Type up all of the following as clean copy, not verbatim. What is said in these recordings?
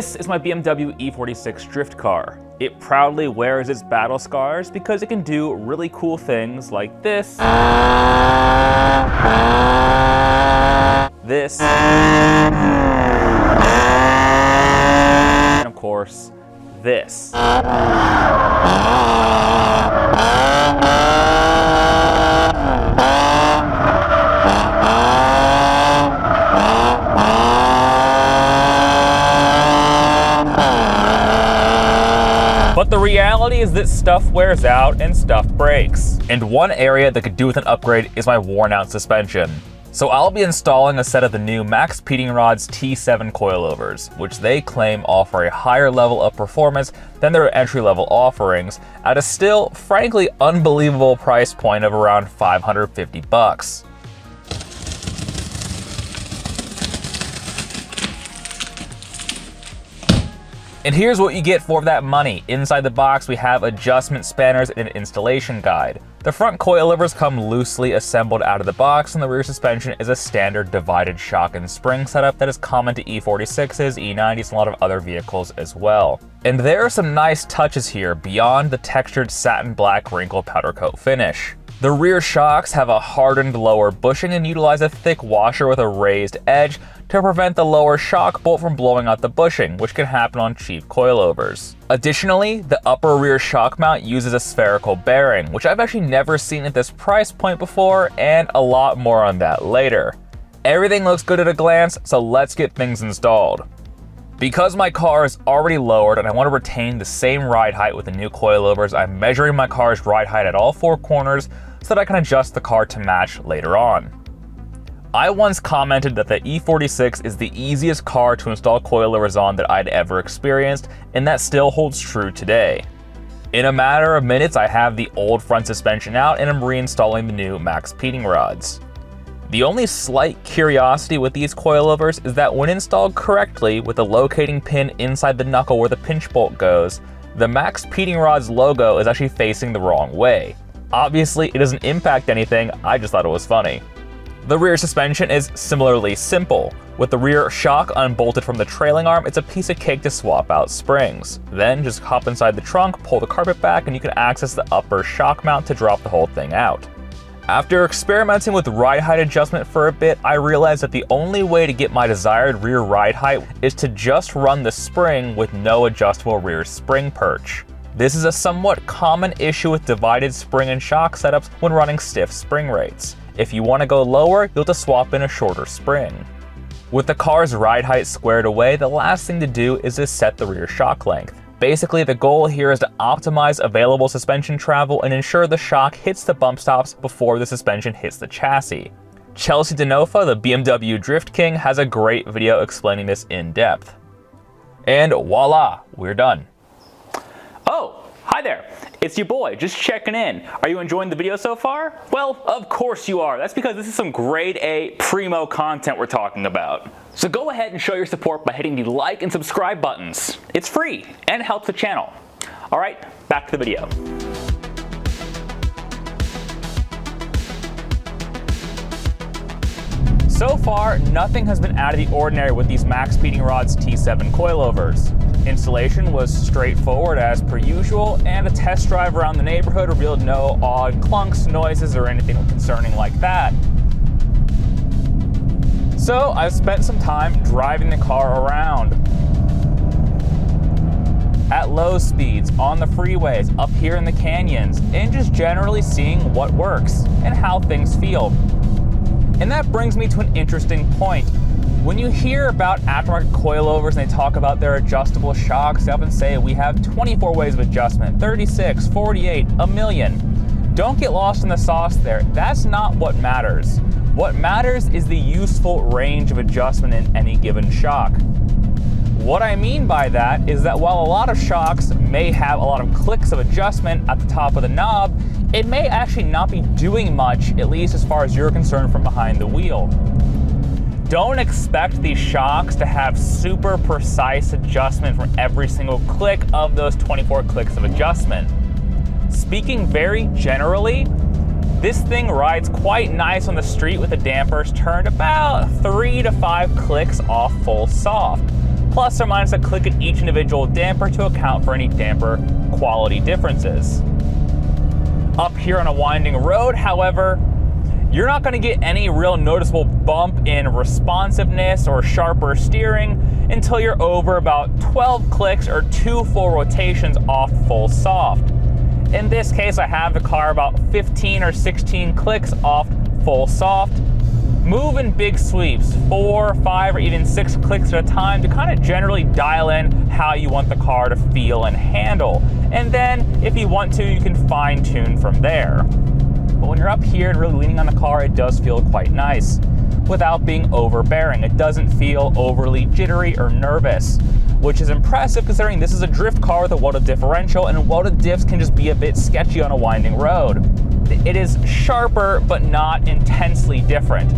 This is my BMW E46 drift car. It proudly wears its battle scars because it can do really cool things like this, this, and of course, this. But the reality is that stuff wears out and stuff breaks. And one area that could do with an upgrade is my worn out suspension. So I'll be installing a set of the new MaxPeedingRods T7 Coilovers, which they claim offer a higher level of performance than their entry-level offerings at a still, frankly, unbelievable price point of around $550. And here's what you get for that money. Inside the box, we have adjustment spanners and an installation guide. The front coilovers come loosely assembled out of the box, and the rear suspension is a standard divided shock and spring setup that is common to E46s, E90s, and a lot of other vehicles as well. And there are some nice touches here beyond the textured satin black wrinkle powder coat finish. The rear shocks have a hardened lower bushing and utilize a thick washer with a raised edge to prevent the lower shock bolt from blowing out the bushing, which can happen on cheap coilovers. Additionally, the upper rear shock mount uses a spherical bearing, which I've actually never seen at this price point before, and a lot more on that later. Everything looks good at a glance, so let's get things installed. Because my car is already lowered and I want to retain the same ride height with the new coilovers, I'm measuring my car's ride height at all four corners so that I can adjust the car to match later on. I once commented that the E46 is the easiest car to install coilovers on that I'd ever experienced, and that still holds true today. In a matter of minutes, I have the old front suspension out and I'm reinstalling the new MaxPeedingRods. The only slight curiosity with these coilovers is that when installed correctly with the locating pin inside the knuckle where the pinch bolt goes, the MaxPeedingRods logo is actually facing the wrong way. Obviously, it doesn't impact anything, I just thought it was funny. The rear suspension is similarly simple. With the rear shock unbolted from the trailing arm, it's a piece of cake to swap out springs. Then just hop inside the trunk, pull the carpet back, and you can access the upper shock mount to drop the whole thing out. After experimenting with ride height adjustment for a bit, I realized that the only way to get my desired rear ride height is to just run the spring with no adjustable rear spring perch. This is a somewhat common issue with divided spring and shock setups when running stiff spring rates. If you want to go lower, you'll have to swap in a shorter spring. With the car's ride height squared away, the last thing to do is to set the rear shock length. Basically, the goal here is to optimize available suspension travel and ensure the shock hits the bump stops before the suspension hits the chassis. Chelsea Denofa, the BMW Drift King, has a great video explaining this in depth. And voila, we're done. Oh, hi there. It's your boy, just checking in. Are you enjoying the video so far? Well, of course you are. That's because this is some grade A primo content we're talking about. So go ahead and show your support by hitting the like and subscribe buttons. It's free and it helps the channel. All right, back to the video. So far, nothing has been out of the ordinary with these MaxPeedingRods T7 Coilovers. Installation was straightforward as per usual, and a test drive around the neighborhood revealed no odd clunks, noises, or anything concerning like that. So I've spent some time driving the car around. At low speeds, on the freeways, up here in the canyons, and just generally seeing what works and how things feel. And that brings me to an interesting point. When you hear about aftermarket coilovers and they talk about their adjustable shocks, they often say we have 24 ways of adjustment, 36, 48, a million. Don't get lost in the sauce there. That's not what matters. What matters is the useful range of adjustment in any given shock. What I mean by that is that while a lot of shocks may have a lot of clicks of adjustment at the top of the knob, it may actually not be doing much, at least as far as you're concerned from behind the wheel. Don't expect these shocks to have super precise adjustment for every single click of those 24 clicks of adjustment. Speaking very generally, this thing rides quite nice on the street with the dampers turned about 3 to 5 clicks off full soft. plus or minus a click in each individual damper to account for any damper quality differences. Up here on a winding road, however, you're not going to get any real noticeable bump in responsiveness or sharper steering until you're over about 12 clicks or 2 full rotations off full soft. In this case, I have the car about 15 or 16 clicks off full soft. Move in big sweeps, 4, 5, or even 6 clicks at a time to kind of generally dial in how you want the car to feel and handle. And then, if you want to, you can fine tune from there. But when you're up here and really leaning on the car, it does feel quite nice without being overbearing. It doesn't feel overly jittery or nervous, which is impressive considering this is a drift car with a welded differential, and welded diffs can just be a bit sketchy on a winding road. It is sharper, but not intensely different.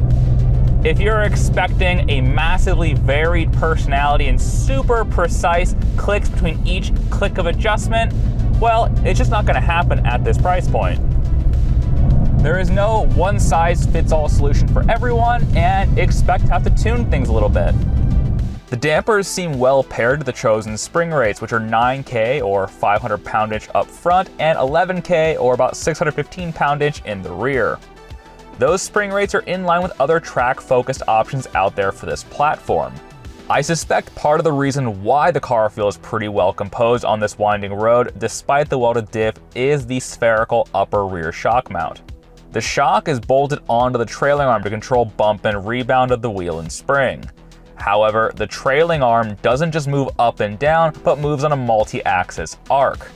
If you're expecting a massively varied personality and super precise clicks between each click of adjustment, well, it's just not going to happen at this price point. There is no one-size-fits-all solution for everyone, and expect to have to tune things a little bit. The dampers seem well paired to the chosen spring rates, which are 9K or 500 poundage up front and 11K or about 615 poundage in the rear. Those spring rates are in line with other track-focused options out there for this platform. I suspect part of the reason why the car feels pretty well composed on this winding road, despite the welded diff, is the spherical upper rear shock mount. The shock is bolted onto the trailing arm to control bump and rebound of the wheel and spring. However, the trailing arm doesn't just move up and down, but moves on a multi-axis arc.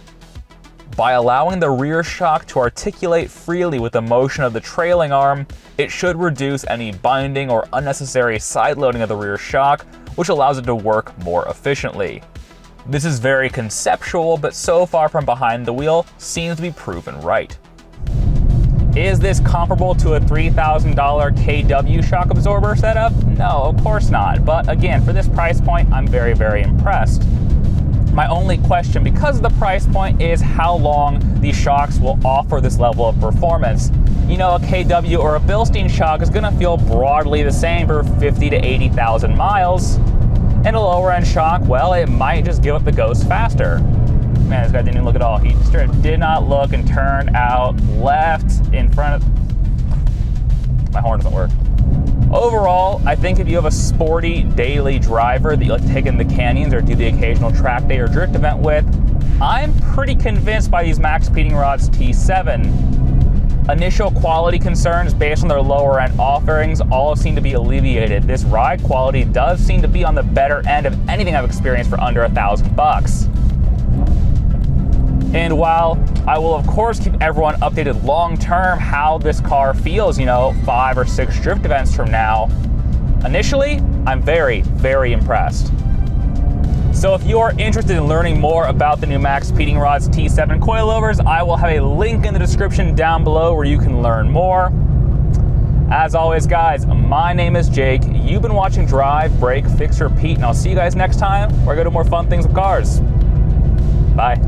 By allowing the rear shock to articulate freely with the motion of the trailing arm, it should reduce any binding or unnecessary side loading of the rear shock, which allows it to work more efficiently. This is very conceptual, but so far from behind the wheel seems to be proven right. Is this comparable to a $3,000 KW shock absorber setup? No, of course not. But again, for this price point, I'm very, very impressed. My only question, because of the price point, is how long these shocks will offer this level of performance. You know, a KW or a Bilstein shock is gonna feel broadly the same for 50 to 80,000 miles. And a lower end shock, well, it might just give up the ghost faster. Man, this guy didn't even look at all. He straight did not look and turned out left in front of... My horn doesn't work. Overall, I think if you have a sporty daily driver that you like to take in the canyons or do the occasional track day or drift event with, I'm pretty convinced by these MaxPeedingRods T7. Initial quality concerns based on their lower end offerings all seem to be alleviated. This ride quality does seem to be on the better end of anything I've experienced for under $1,000. And while I will of course keep everyone updated long term how this car feels, 5 or 6 drift events from now, initially, I'm very, very impressed. So if you are interested in learning more about the new MaxPeedingRods T7 Coilovers, I will have a link in the description down below where you can learn more. As always, guys, my name is Jake. You've been watching Drive, Brake, Fix, Repeat, and I'll see you guys next time where I go to more fun things with cars. Bye.